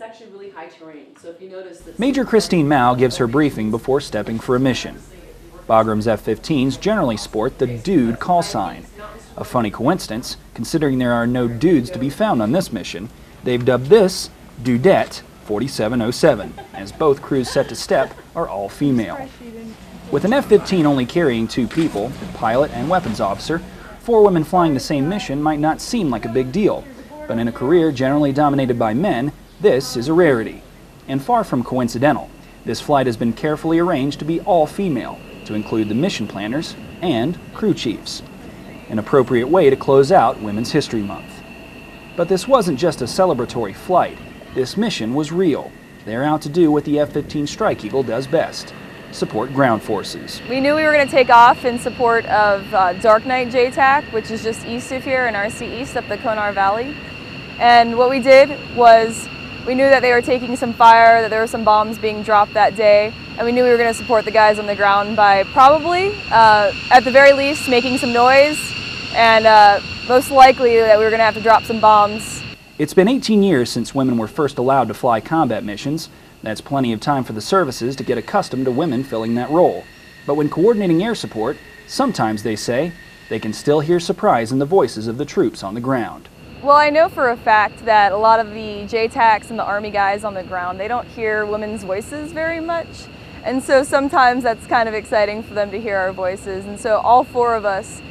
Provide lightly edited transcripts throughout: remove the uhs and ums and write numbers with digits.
actually really high terrain. So if you notice that Major Christine Mao gives her briefing before stepping for a mission. Bagram's F-15s generally sport the Dude call sign. A funny coincidence, considering there are no dudes to be found on this mission. They've dubbed this Dudette 4707, as both crews set to step are all female. With an F-15 only carrying 2 people, pilot and weapons officer, 4 women flying the same mission might not seem like a big deal, but in a career generally dominated by men, this is a rarity. And far from coincidental, this flight has been carefully arranged to be all female, to include the mission planners and crew chiefs. An appropriate way to close out Women's History Month. But this wasn't just a celebratory flight. This mission was real. They're out to do what the F-15 Strike Eagle does best: support ground forces. We knew we were going to take off in support of Dark Knight JTAC, which is just east of here in RC East up the Konar Valley. And what we did was we knew that they were taking some fire, that there were some bombs being dropped that day, and we knew we were going to support the guys on the ground by probably, at the very least, making some noise, and most likely that we were going to have to drop some bombs. It's been 18 years since women were first allowed to fly combat missions. That's plenty of time for the services to get accustomed to women filling that role. But when coordinating air support, sometimes they say they can still hear surprise in the voices of the troops on the ground. Well, I know for a fact that a lot of the JTACs and the Army guys on the ground, they don't hear women's voices very much. And so sometimes that's kind of exciting for them to hear our voices. And so all 4 of us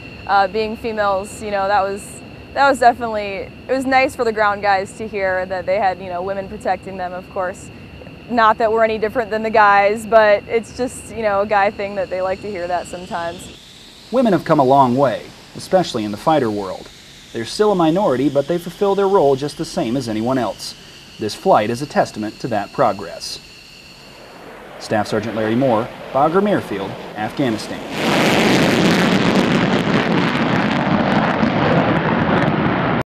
being females, you know, that was definitely, it was nice for the ground guys to hear that they had, you know, women protecting them, of course. Not that we're any different than the guys, but it's just, you know, a guy thing that they like to hear that sometimes. Women have come a long way, especially in the fighter world. They're still a minority, but they fulfill their role just the same as anyone else. This flight is a testament to that progress. Staff Sergeant Larry Moore, Bagram Airfield, Afghanistan.